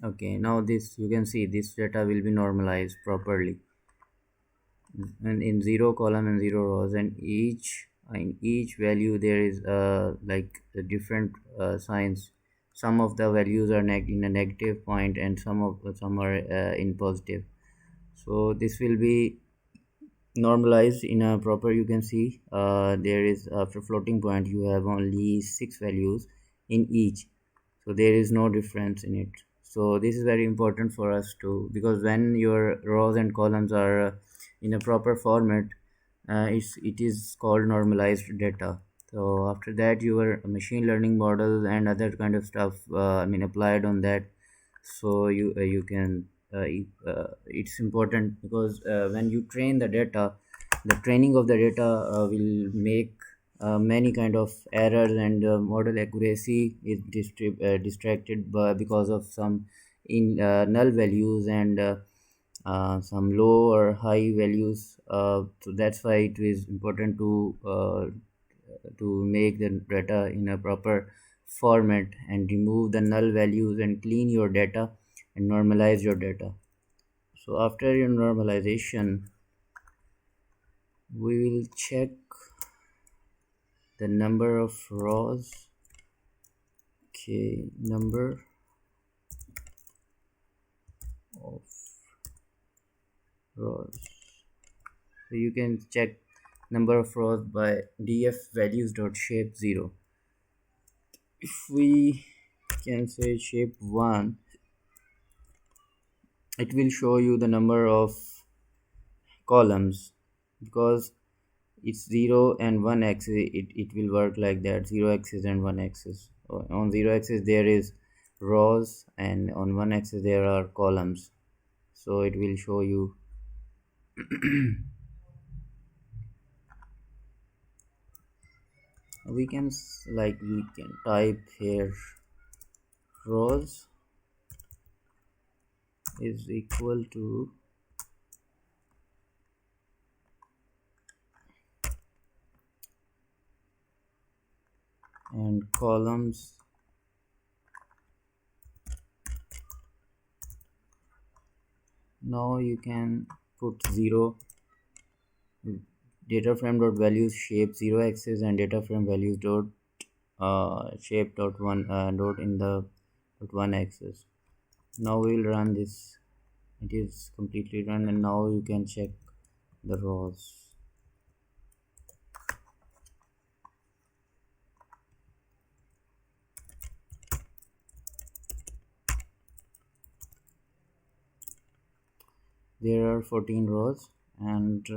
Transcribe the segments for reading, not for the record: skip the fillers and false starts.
Okay, now this you can see this data will be normalized properly, and in zero column and zero rows, and each in each value there is like the different signs. Some of the values are in a negative point, and some are in positive. So this will be normalized in a proper. You can see there is after floating point you have only six values in each, so there is no difference in it. So this is very important for us to, because when your rows and columns are in a proper format, it is called normalized data. So after that your machine learning models and other kind of stuff applied on that. So you can it's important because when you train the data, the training of the data will make many kind of errors, and model accuracy is distracted because of some in null values, and some low or high values. So that's why it is important to make the data in a proper format and remove the null values and clean your data and normalize your data. So after your normalization, we will check the number of rows. Okay, number of rows. So you can check number of rows by df values dot shape 0. If we can say shape 1, it will show you the number of columns, because it's 0 and 1 axis. It will work like that, 0 axis and 1 axis. On 0 axis there is rows, and on 1 axis there are columns. So it will show you. We can type here rows is equal to and columns. Now you can put 0 data frame dot values shape 0 axis and data frame values dot shape dot 1 dot in the dot 1 axis. Now we will run this. It is completely run, and now you can check the rows. There are 14 rows, and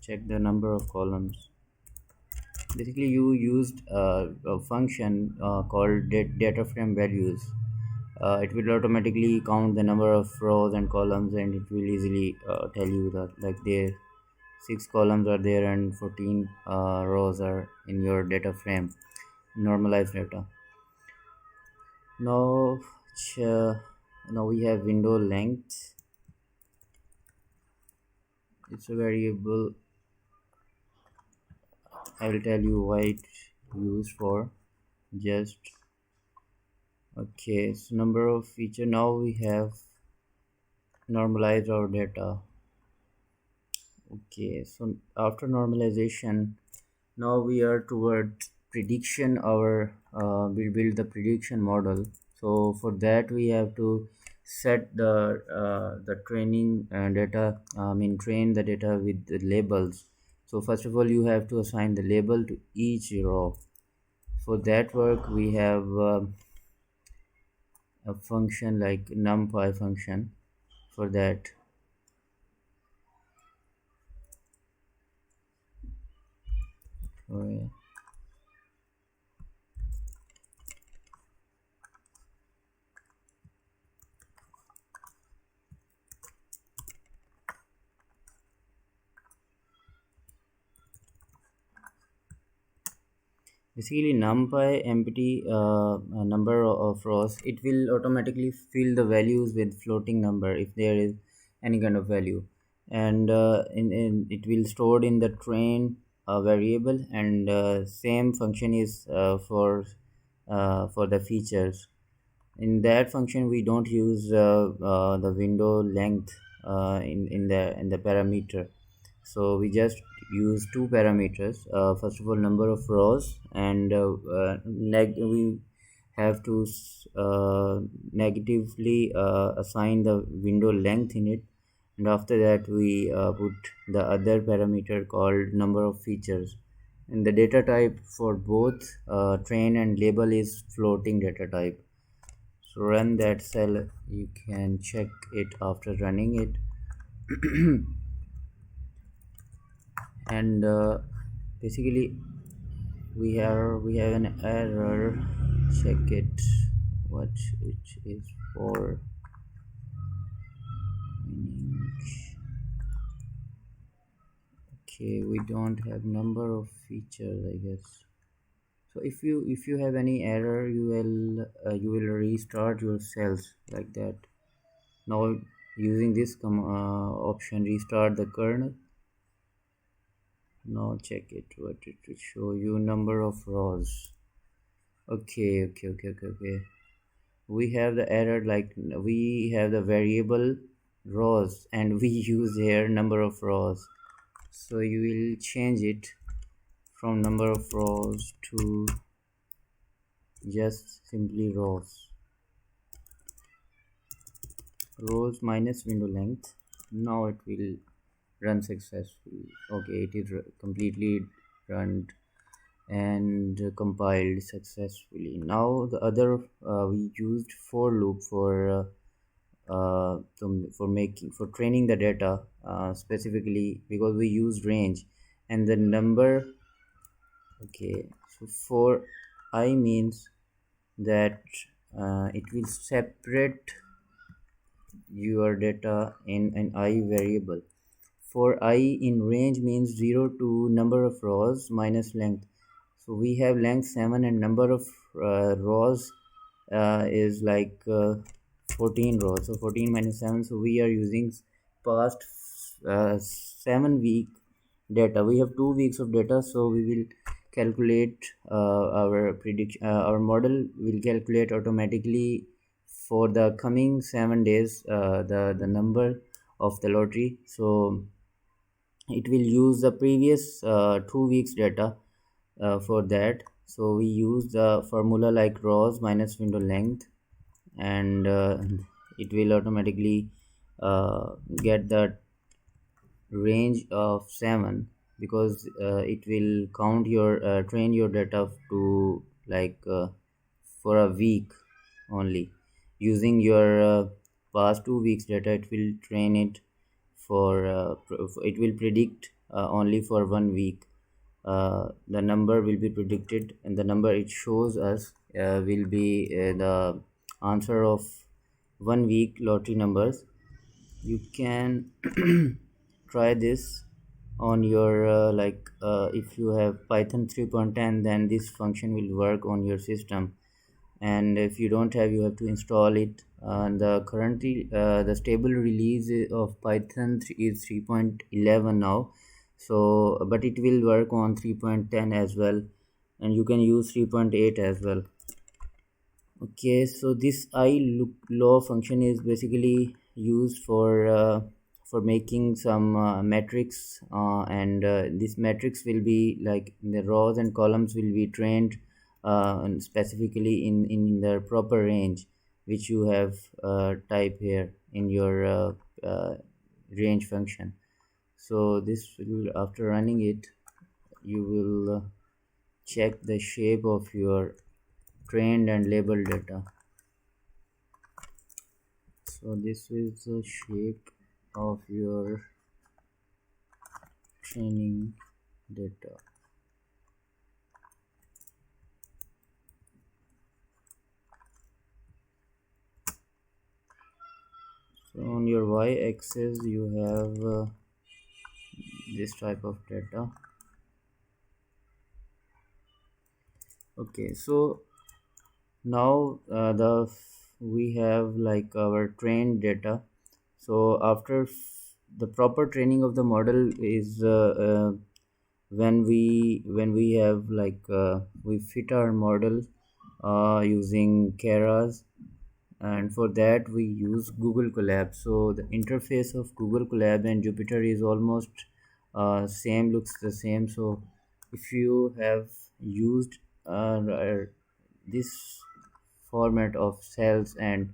check the number of columns. Basically you used a function called data frame values. It will automatically count the number of rows and columns, and it will easily tell you that like there 6 columns are there and 14 rows are in your data frame, normalized data. Now now we have window length. It's a variable. I will tell you why it's used for. Just okay, so number of feature. Now we have normalized our data. Okay, so after normalization, now we are towards prediction. Our we build the prediction model. So for that we have to set the training data. Train the data with the labels. So first of all, you have to assign the label to each row. For that work, we have a function like numpy function for that. So, yeah. Basically, numpy empty number of rows, it will automatically fill the values with floating number if there is any kind of value, and it will stored in the train variable, and same function is for the features. In that function we don't use the window length in the parameter. So we just use two parameters. First of all, number of rows, and we have to negatively assign the window length in it, and after that we put the other parameter called number of features. And the data type for both train and label is floating data type. So run that cell, you can check it after running it. And basically we have an error. Check it, what it is for. Okay, we don't have number of features, I guess. So if you have any error, you will restart your cells like that. Now using this option, restart the kernel. Now check it, what it will show you, number of rows. Okay. We have the error, like we have the variable rows and we use here number of rows. So you will change it from number of rows to just simply rows minus window length. Now it will run successfully. Okay, it is completely run and compiled successfully. Now the other we used for loop for training the data, specifically because we used range and the number. Okay, so for I means that it will separate your data in an I variable. For I in range means 0 to number of rows minus length. So we have length 7 and number of rows is like 14 rows. So 14 minus 7. So we are using past 7 week data. We have 2 weeks of data. So we will calculate our prediction. Our model will calculate automatically for the coming 7 days the number of the lottery. So it will use the previous 2 weeks data for that. So we use the formula like rows minus window length, and it will automatically get the range of 7, because it will count your train your data to like for a week only. Using your past 2 weeks data, it will train it for it will predict only for 1 week. The number will be predicted, and the number it shows us will be the answer of 1 week lottery numbers. You can try this on your if you have Python 3.10, then this function will work on your system. And if you don't have, you have to install it. The currently the stable release of Python is 3.11 now. So but it will work on 3.10 as well, and you can use 3.8 as well. Okay, so this I look law function is basically used for making some metrics, and this metrics will be like the rows and columns will be trained and specifically in the proper range which you have type here in your range function. So this will, after running it, you will check the shape of your trained and labeled data. So this is the shape of your training data. So on your y-axis you have this type of data. Okay, so now we have like our trained data. So after the proper training of the model is when we have like we fit our model using Keras, and for that we use Google Colab. So the interface of Google Colab and Jupyter is almost same, looks the same. So if you have used this format of cells, and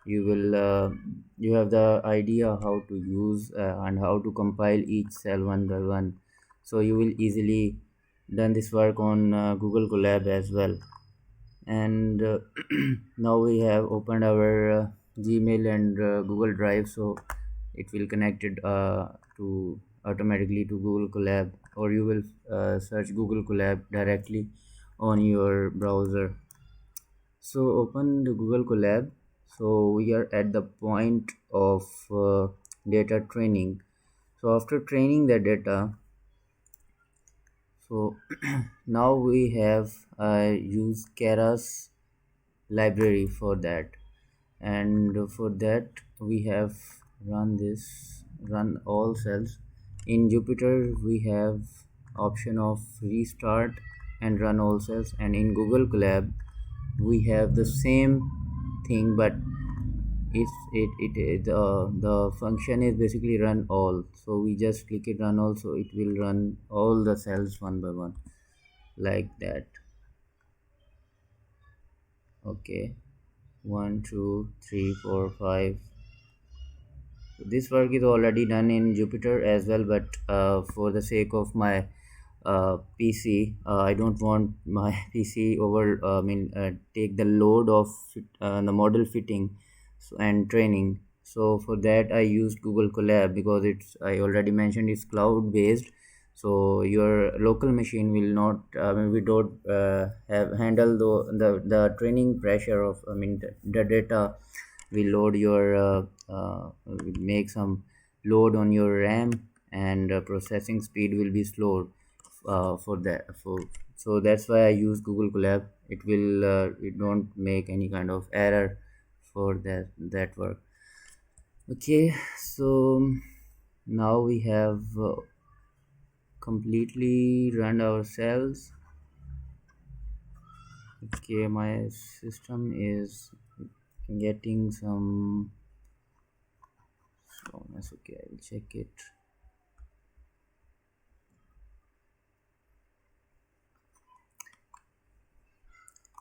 you will you have the idea how to use and how to compile each cell one by one, so you will easily done this work on Google Colab as well. And now we have opened our Gmail and Google Drive, so it will connect it to automatically to Google Colab, or you will search Google Colab directly on your browser. So open the Google Colab. So we are at the point of data training. So after training the data, so now we have used Keras library for that, and for that we have run all cells. In Jupyter we have option of restart and run all cells, and in Google Colab we have the same thing, but the function is basically run all. So we just click it run all, so it will run all the cells one by one, like that. Okay, 1 2 3 4 5. This work is already done in Jupyter as well, but for the sake of my PC, I don't want my PC take the load of the model fitting and training. So for that I used Google Colab, because it's, I already mentioned, it's cloud based. So your local machine will not we don't have handle the training pressure of, the data will load your will make some load on your RAM, and processing speed will be slowed for that. So that's why I use Google Colab. It don't make any kind of error for that work. Okay, so now we have completely run our cells. Okay, my system is getting some slowness. Okay, I will check it.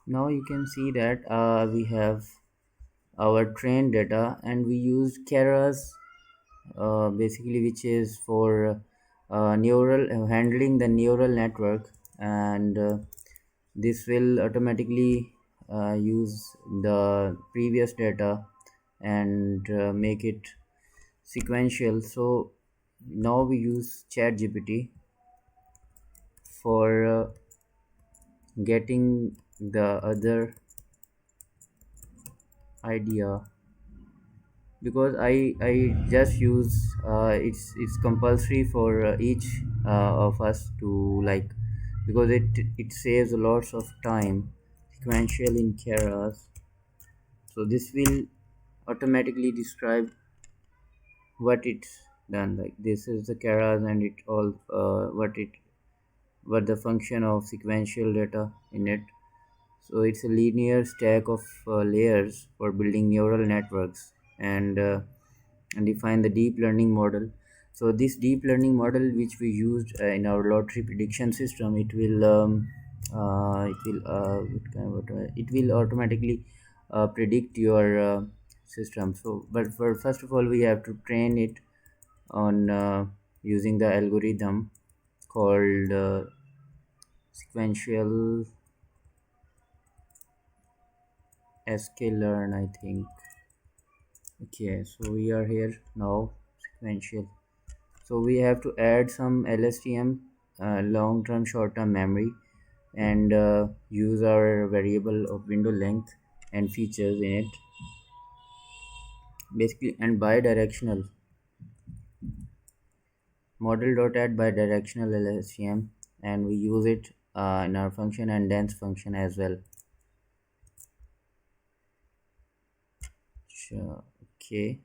Now you can see that we have our trained data, and we use Keras basically, which is for neural handling the neural network, and this will automatically use the previous data and make it sequential. So now we use ChatGPT for getting the other idea, because I just use it's compulsory for each of us to like, because it saves lots of time, sequential in Keras. So this will automatically describe what it's done. Like, this is the Keras, and it all what the function of sequential data in it. So it's a linear stack of layers for building neural networks, and define the deep learning model. So this deep learning model, which we used in our lottery prediction system, it will automatically predict your system. So, but for first of all, we have to train it on using the algorithm called sequential sklearn, I think. Okay, so we are here now, sequential. So we have to add some LSTM, long-term short-term memory, and use our variable of window length and features in it, basically. And bidirectional model.add bidirectional LSTM, and we use it in our function and dense function as well. Sure. Okay,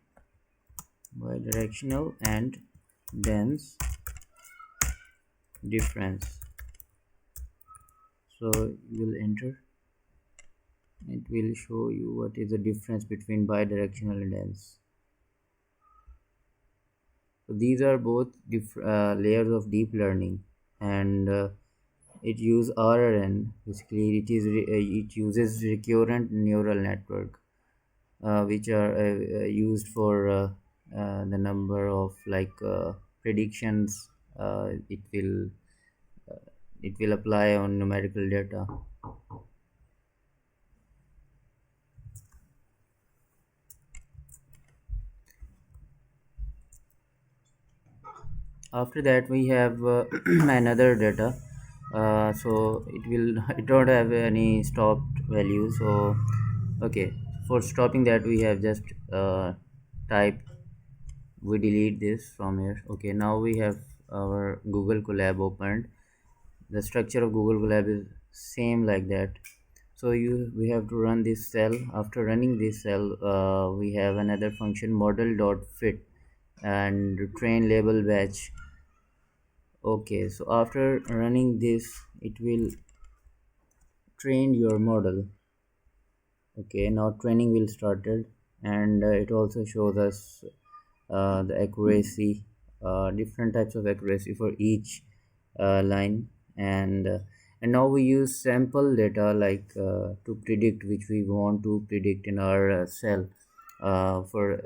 bidirectional and dense difference. So you will enter. It will show you what is the difference between bidirectional and dense. So these are both layers of deep learning, and it uses RNN. Basically, it uses recurrent neural network, which are used for the number of predictions. It will apply on numerical data. After that we have another data. So it don't have any stopped value. So okay, for stopping that we have just type, we delete this from here. Okay, now we have our Google Colab opened. The structure of Google Colab is same like that. So we have to run this cell. After running this cell, we have another function model dot fit and train label batch. Okay, so after running this, it will train your model. Okay, now training will started, and it also shows us the accuracy, different types of accuracy for each line. And now we use sample data to predict which we want to predict in our cell. For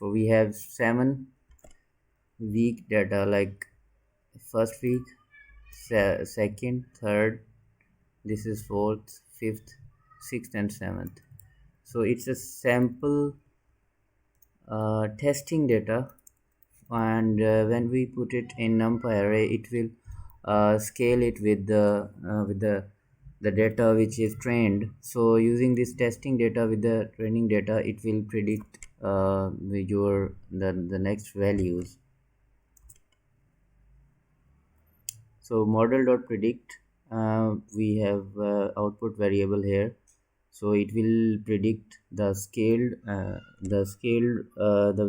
we have 7 week data, like first week, second, third, this is fourth, fifth, sixth, and seventh. So it's a sample testing data, and when we put it in NumPy array, it will scale it with the data which is trained. So using this testing data with the training data, it will predict the next values. So model.predict, we have output variable here. So it will predict the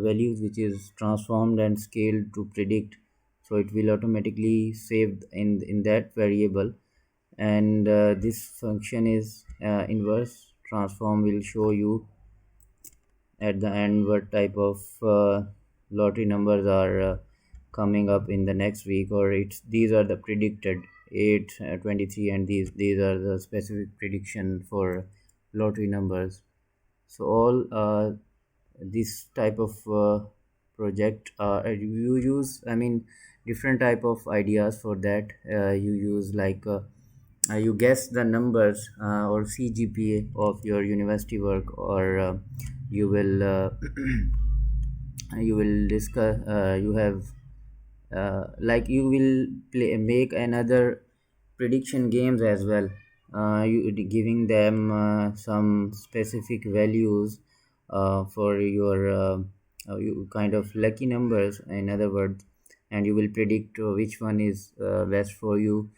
values which is transformed and scaled to predict. So it will automatically save in that variable. And this function is inverse transform, will show you at the end what type of lottery numbers are coming up in the next week, or it's these are the predicted 8, 23, and these are the specific prediction for lottery numbers. So all this type of project, you use, I mean, different type of ideas for that. You use you guess the numbers or CGPA of your university work, or you will you will discuss you have you will make another prediction games as well, you giving them some specific values for your you kind of lucky numbers, in other words, and you will predict which one is best for you.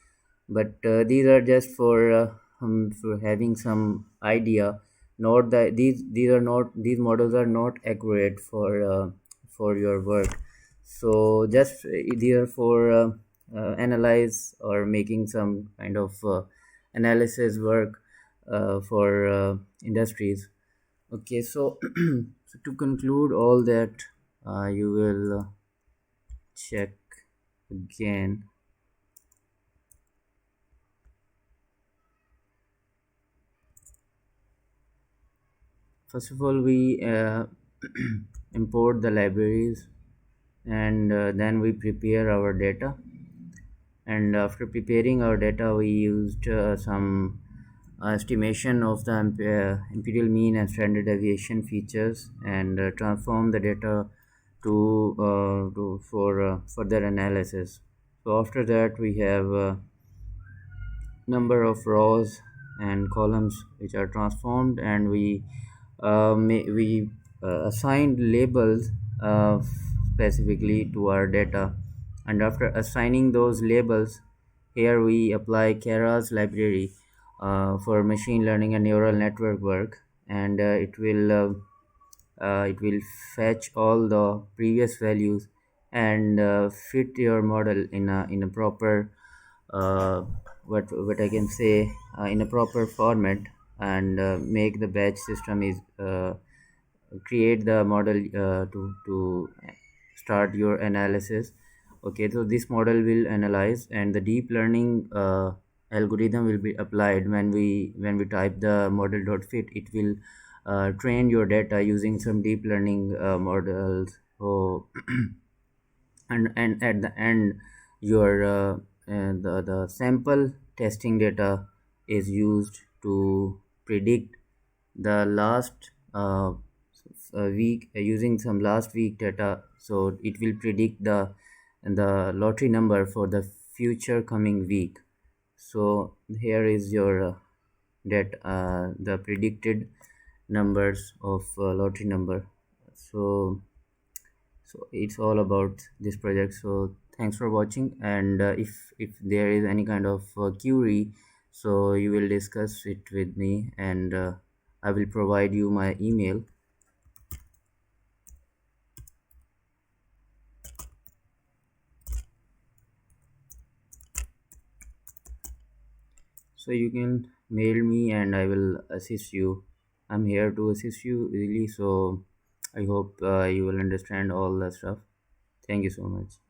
But these are just for having some idea. Not that these are not, these models are not accurate for your work. So just these are for analyze or making some kind of analysis work for industries. Okay, so so to conclude all that, you will check again. First of all, we import the libraries, and then we prepare our data. And after preparing our data, we used some estimation of the imperial mean and standard deviation features, and transform the data to for further analysis. So after that, we have number of rows and columns which are transformed, and we assigned labels specifically to our data. And after assigning those labels, here we apply Keras library for machine learning and neural network work, and it will fetch all the previous values and fit your model in a proper uh, what I can say in a proper format. and make the batch system is create the model to start your analysis. Okay, so this model will analyze, and the deep learning algorithm will be applied when we type the model.fit. It will train your data using some deep learning models. So and at the end, your the sample testing data is used to predict the last week, using some last week data. So it will predict the lottery number for the future coming week. So here is your the predicted numbers of lottery number. So it's all about this project. So thanks for watching, and if there is any kind of query, so you will discuss it with me, and I will provide you my email. So you can mail me and I will assist you. I'm here to assist you really. So I hope you will understand all the stuff. Thank you so much.